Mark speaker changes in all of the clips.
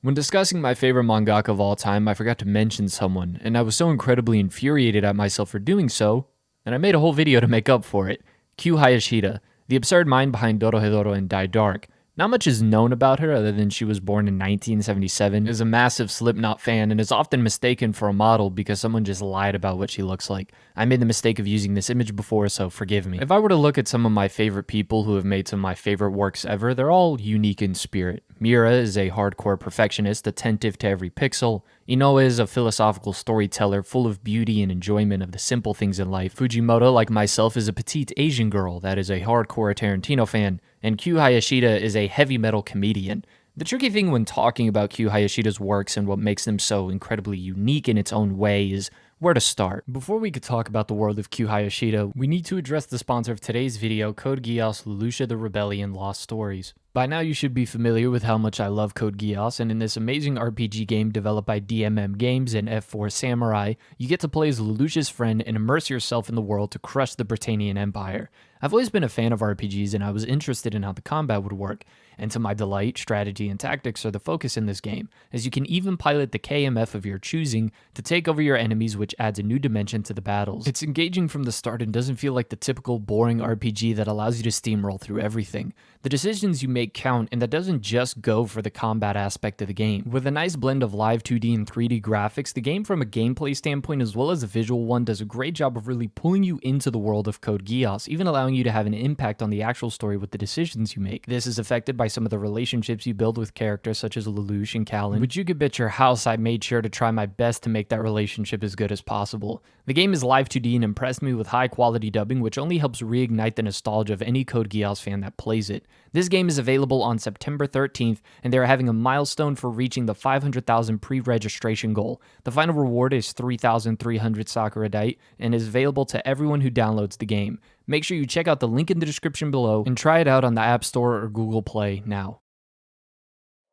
Speaker 1: When discussing my favorite mangaka of all time, I forgot to mention someone, and I was so incredibly infuriated at myself for doing so, and I made a whole video to make up for it. Q Hahashida, the absurd mind behind Dorohedoro and Dai Dark. Not much is known about her other than she was born in 1977, is a massive Slipknot fan, and is often mistaken for a model because someone just lied about what she looks like. I made the mistake of using this image before, so forgive me. If I were to look at some of my favorite people who have made some of my favorite works ever, they're all unique in spirit. Mira is a hardcore perfectionist, attentive to every pixel. Inoue is a philosophical storyteller full of beauty and enjoyment of the simple things in life. Fujimoto, like myself, is a petite Asian girl that is a hardcore Tarantino fan. And Q Hahashida is a heavy metal comedian. The tricky thing when talking about Q Hayashida's works and what makes them so incredibly unique in its own way is where to start. Before we could talk about the world of Q Hahashida, we need to address the sponsor of today's video, Code Geass Lelouch the Rebellion Lost Stories. By now you should be familiar with how much I love Code Geass, and in this amazing RPG game developed by DMM Games and F4 Samurai, you get to play as Lelouch's friend and immerse yourself in the world to crush the Britannian Empire. I've always been a fan of RPGs and I was interested in how the combat would work, and to my delight, strategy and tactics are the focus in this game, as you can even pilot the KMF of your choosing to take over your enemies, which adds a new dimension to the battles. It's engaging from the start and doesn't feel like the typical boring RPG that allows you to steamroll through everything. The decisions you make count, and that doesn't just go for the combat aspect of the game. With a nice blend of live 2D and 3D graphics, the game from a gameplay standpoint as well as a visual one does a great job of really pulling you into the world of Code Geass, even allowing you to have an impact on the actual story with the decisions you make. This is affected by some of the relationships you build with characters such as Lelouch and Callan, which you could bet your house I made sure to try my best to make that relationship as good as possible. The game is live 2D and impressed me with high quality dubbing, which only helps reignite the nostalgia of any Code Geass fan that plays it. This game is available on September 13th, and they are having a milestone for reaching the 500,000 pre-registration goal. The final reward is 3,300 Sakura Dite, and is available to everyone who downloads the game. Make sure you check out the link in the description below, and try it out on the App Store or Google Play now.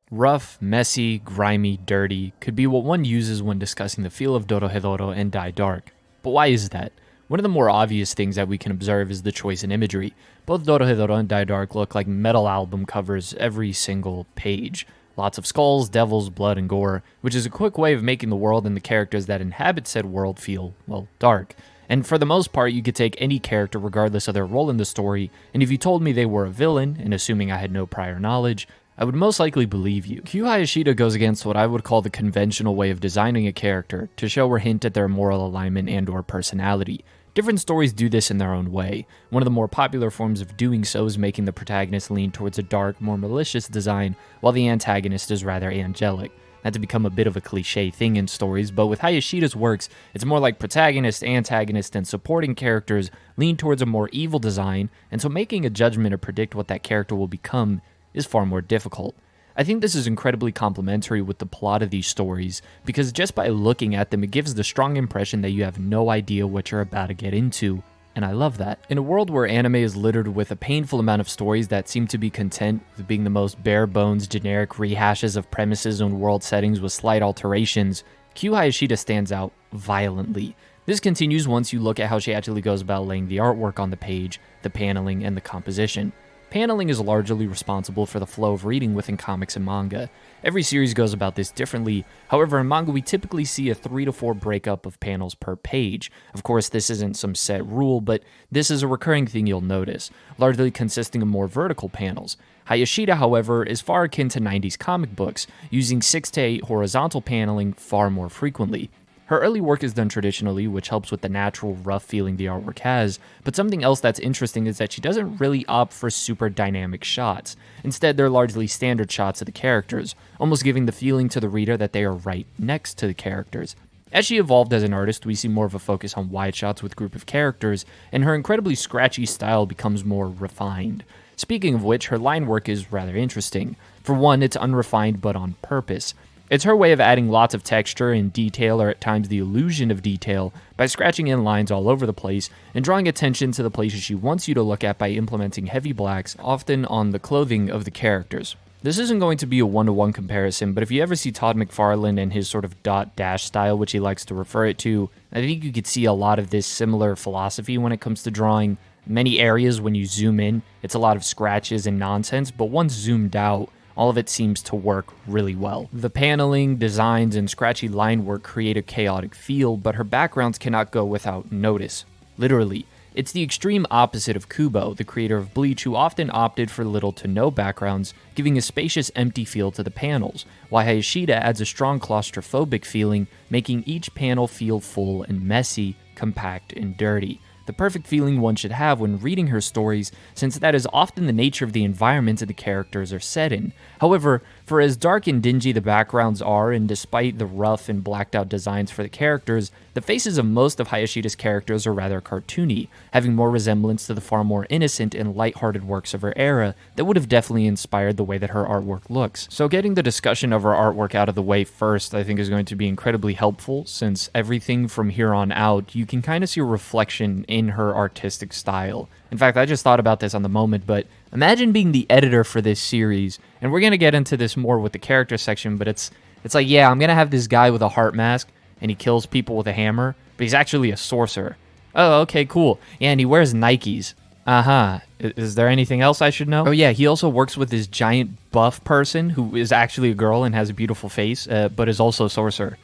Speaker 1: Rough, messy, grimy, dirty could be what one uses when discussing the feel of Dorohedoro and Dai Dark. But why is that? One of the more obvious things that we can observe is the choice in imagery. Both Dorohedoro and Dai Dark look like metal album covers every single page. Lots of skulls, devils, blood, and gore, which is a quick way of making the world and the characters that inhabit said world feel, well, dark. And for the most part, you could take any character regardless of their role in the story, and if you told me they were a villain, and assuming I had no prior knowledge, I would most likely believe you. Q Hahashida goes against what I would call the conventional way of designing a character to show or hint at their moral alignment and or personality. Different stories do this in their own way. One of the more popular forms of doing so is making the protagonist lean towards a dark, more malicious design, while the antagonist is rather angelic. Not to become a bit of a cliche thing in stories, but with Hayashida's works, it's more like protagonist, antagonist, and supporting characters lean towards a more evil design, and so making a judgment or predict what that character will become is far more difficult. I think this is incredibly complementary with the plot of these stories, because just by looking at them, it gives the strong impression that you have no idea what you're about to get into, and I love that. In a world where anime is littered with a painful amount of stories that seem to be content with being the most bare-bones generic rehashes of premises and world settings with slight alterations, Q Hahashida stands out violently. This continues once you look at how she actually goes about laying the artwork on the page, the paneling, and the composition. Paneling is largely responsible for the flow of reading within comics and manga. Every series goes about this differently. However, in manga we typically see a 3 to 4 breakup of panels per page. Of course, this isn't some set rule, but this is a recurring thing you'll notice, largely consisting of more vertical panels. Hayashida, however, is far akin to 90s comic books, using 6 to 8 horizontal paneling far more frequently. Her early work is done traditionally, which helps with the natural, rough feeling the artwork has, but something else that's interesting is that she doesn't really opt for super dynamic shots. Instead, they're largely standard shots of the characters, almost giving the feeling to the reader that they are right next to the characters. As she evolved as an artist, we see more of a focus on wide shots with group of characters, and her incredibly scratchy style becomes more refined. Speaking of which, her line work is rather interesting. For one, it's unrefined but on purpose. It's her way of adding lots of texture and detail, or at times the illusion of detail, by scratching in lines all over the place and drawing attention to the places she wants you to look at by implementing heavy blacks, often on the clothing of the characters. This isn't going to be a one-to-one comparison, but if you ever see Todd McFarlane and his sort of dot-dash style, which he likes to refer it to, I think you could see a lot of this similar philosophy when it comes to drawing. Many areas, when you zoom in, it's a lot of scratches and nonsense, but once zoomed out, all of it seems to work really well. The paneling, designs, and scratchy line work create a chaotic feel, but her backgrounds cannot go without notice. Literally. It's the extreme opposite of Kubo, the creator of Bleach, who often opted for little to no backgrounds, giving a spacious, empty feel to the panels, while Hayashida adds a strong claustrophobic feeling, making each panel feel full and messy, compact and dirty. The perfect feeling one should have when reading her stories, since that is often the nature of the environment that the characters are set in. However, for as dark and dingy the backgrounds are, and despite the rough and blacked out designs for the characters, the faces of most of Hayashida's characters are rather cartoony, having more resemblance to the far more innocent and lighthearted works of her era that would have definitely inspired the way that her artwork looks. So getting the discussion of her artwork out of the way first, I think is going to be incredibly helpful, since everything from here on out, you can kind of see a reflection in her artistic style. In fact, I just thought about this on the moment, but imagine being the editor for this series, and we're going to get into this more with the character section, but it's like, yeah, I'm going to have this guy with a heart mask, and he kills people with a hammer, but he's actually a sorcerer. Oh, okay, cool. Yeah, and he wears Nikes. Uh-huh. Is there anything else I should know? Oh yeah, he also works with this giant buff person who is actually a girl and has a beautiful face, but is also a sorcerer.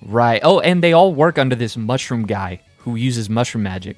Speaker 1: Right. Oh, and they all work under this mushroom guy who uses mushroom magic.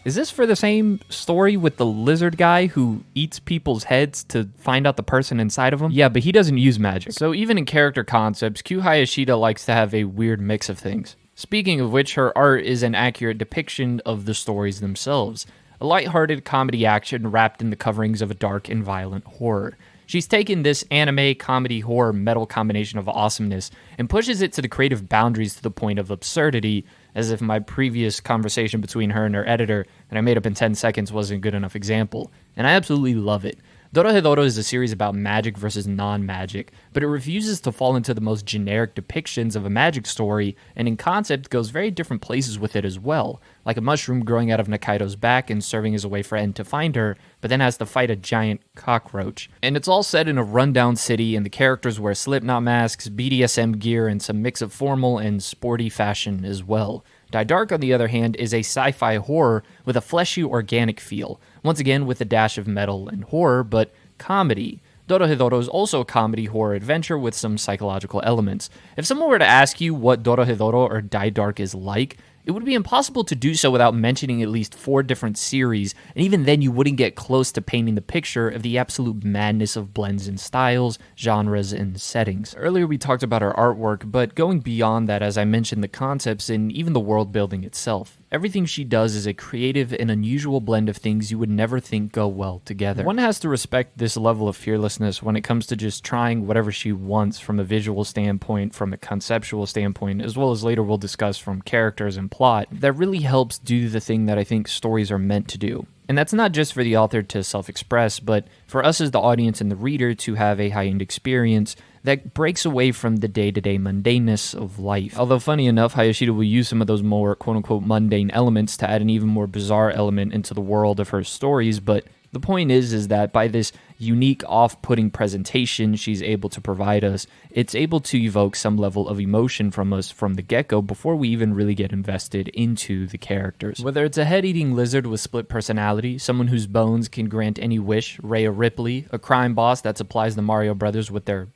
Speaker 1: Is this for the same story with the lizard guy who eats people's heads to find out the person inside of them? Yeah, but he doesn't use magic. So even in character concepts, Q Hahashida likes to have a weird mix of things. Speaking of which, her art is an accurate depiction of the stories themselves. A lighthearted comedy action wrapped in the coverings of a dark and violent horror. She's taken this anime, comedy, horror, metal combination of awesomeness and pushes it to the creative boundaries to the point of absurdity, as if my previous conversation between her and her editor that I made up in 10 seconds wasn't a good enough example. And I absolutely love it. Dorohedoro is a series about magic versus non-magic, but it refuses to fall into the most generic depictions of a magic story, and in concept goes very different places with it as well, like a mushroom growing out of Nakaido's back and serving as a way for En to find her, but then has to fight a giant cockroach. And it's all set in a rundown city, and the characters wear Slipknot masks, BDSM gear, and some mix of formal and sporty fashion as well. Dai Dark, on the other hand, is a sci-fi horror with a fleshy, organic feel, once again with a dash of metal and horror, but comedy. Dorohedoro is also a comedy horror adventure with some psychological elements. If someone were to ask you what Dorohedoro or Dai Dark is like, it would be impossible to do so without mentioning at least 4 different series, and even then you wouldn't get close to painting the picture of the absolute madness of blends in styles, genres, and settings. Earlier we talked about her artwork, but going beyond that, as I mentioned, the concepts and even the world building itself. Everything she does is a creative and unusual blend of things you would never think go well together. One has to respect this level of fearlessness when it comes to just trying whatever she wants from a visual standpoint, from a conceptual standpoint, as well as later we'll discuss from characters and plot. That really helps do the thing that I think stories are meant to do. And that's not just for the author to self-express, but for us as the audience and the reader to have a high-end experience that breaks away from the day-to-day mundaneness of life. Although funny enough, Hayashida will use some of those more quote-unquote mundane elements to add an even more bizarre element into the world of her stories, but the point is that by this unique off-putting presentation she's able to provide us, it's able to evoke some level of emotion from us from the get-go before we even really get invested into the characters. Whether it's a head-eating lizard with split personality, someone whose bones can grant any wish, Rhea Ripley, a crime boss that supplies the Mario Brothers with their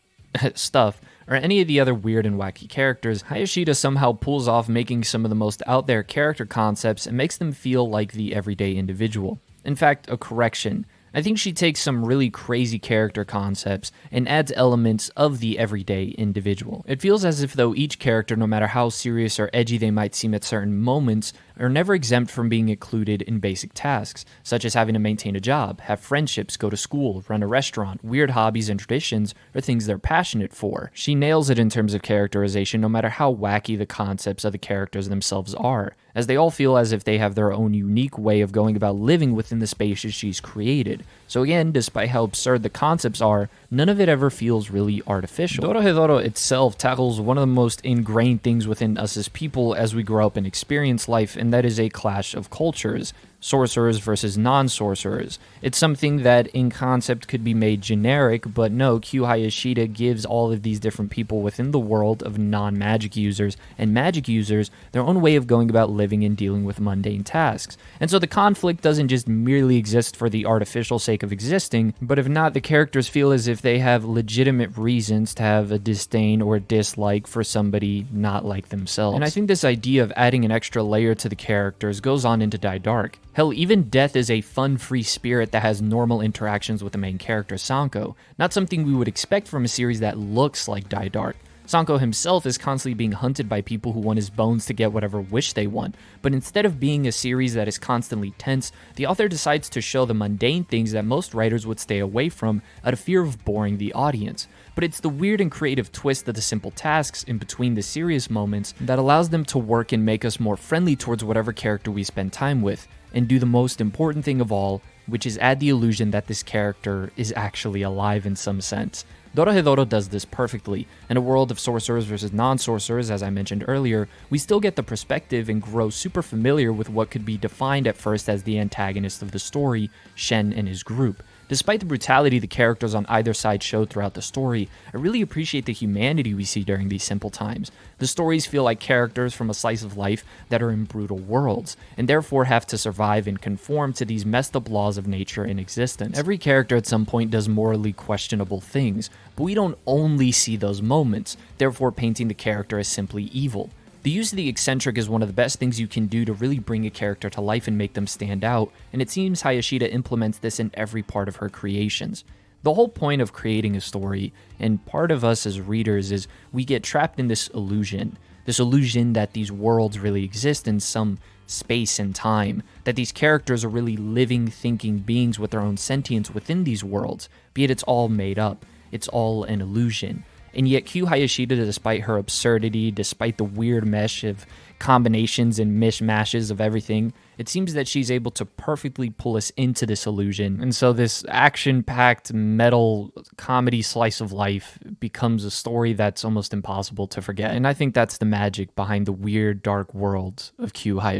Speaker 1: stuff, or any of the other weird and wacky characters, Hayashida somehow pulls off making some of the most out-there character concepts and makes them feel like the everyday individual. In fact, a correction. I think she takes some really crazy character concepts and adds elements of the everyday individual. It feels as if though each character, no matter how serious or edgy they might seem at certain moments, are never exempt from being included in basic tasks, such as having to maintain a job, have friendships, go to school, run a restaurant, weird hobbies and traditions, or things they're passionate for. She nails it in terms of characterization no matter how wacky the concepts of the characters themselves are, as they all feel as if they have their own unique way of going about living within the spaces she's created. So again, despite how absurd the concepts are, none of it ever feels really artificial. Dorohedoro itself tackles one of the most ingrained things within us as people as we grow up and experience life, and that is a clash of cultures. sorcerers versus non-sorcerers. It's something that in concept could be made generic, but no, Q Hahashida gives all of these different people within the world of non-magic users and magic users their own way of going about living and dealing with mundane tasks. And so the conflict doesn't just merely exist for the artificial sake of existing, but if not, the characters feel as if they have legitimate reasons to have a disdain or dislike for somebody not like themselves. And I think this idea of adding an extra layer to the characters goes on into Dai Dark. Hell, even Death is a fun, free spirit that has normal interactions with the main character, Sanko, not something we would expect from a series that looks like Dai Dark. Sanko himself is constantly being hunted by people who want his bones to get whatever wish they want, but instead of being a series that is constantly tense, the author decides to show the mundane things that most writers would stay away from out of fear of boring the audience. But it's the weird and creative twist of the simple tasks in between the serious moments that allows them to work and make us more friendly towards whatever character we spend time with, and do the most important thing of all, which is add the illusion that this character is actually alive in some sense. Dorohedoro does this perfectly. In a world of sorcerers versus non-sorcerers, as I mentioned earlier, we still get the perspective and grow super familiar with what could be defined at first as the antagonist of the story, Shen and his group. Despite the brutality the characters on either side show throughout the story, I really appreciate the humanity we see during these simple times. The stories feel like characters from a slice of life that are in brutal worlds, and therefore have to survive and conform to these messed up laws of nature and existence. Every character at some point does morally questionable things, but we don't only see those moments, therefore painting the character as simply evil. The use of the eccentric is one of the best things you can do to really bring a character to life and make them stand out, and it seems Hayashida implements this in every part of her creations. The whole point of creating a story, and part of us as readers, is we get trapped in this illusion that these worlds really exist in some space and time, that these characters are really living, thinking beings with their own sentience within these worlds, be it it's all made up, it's all an illusion. And yet Q Hahashida, despite her absurdity, despite the weird mesh of combinations and mishmashes of everything, it seems that she's able to perfectly pull us into this illusion. And so this action-packed metal comedy slice of life becomes a story that's almost impossible to forget. And I think that's the magic behind the weird, dark worlds of Q Hahashida.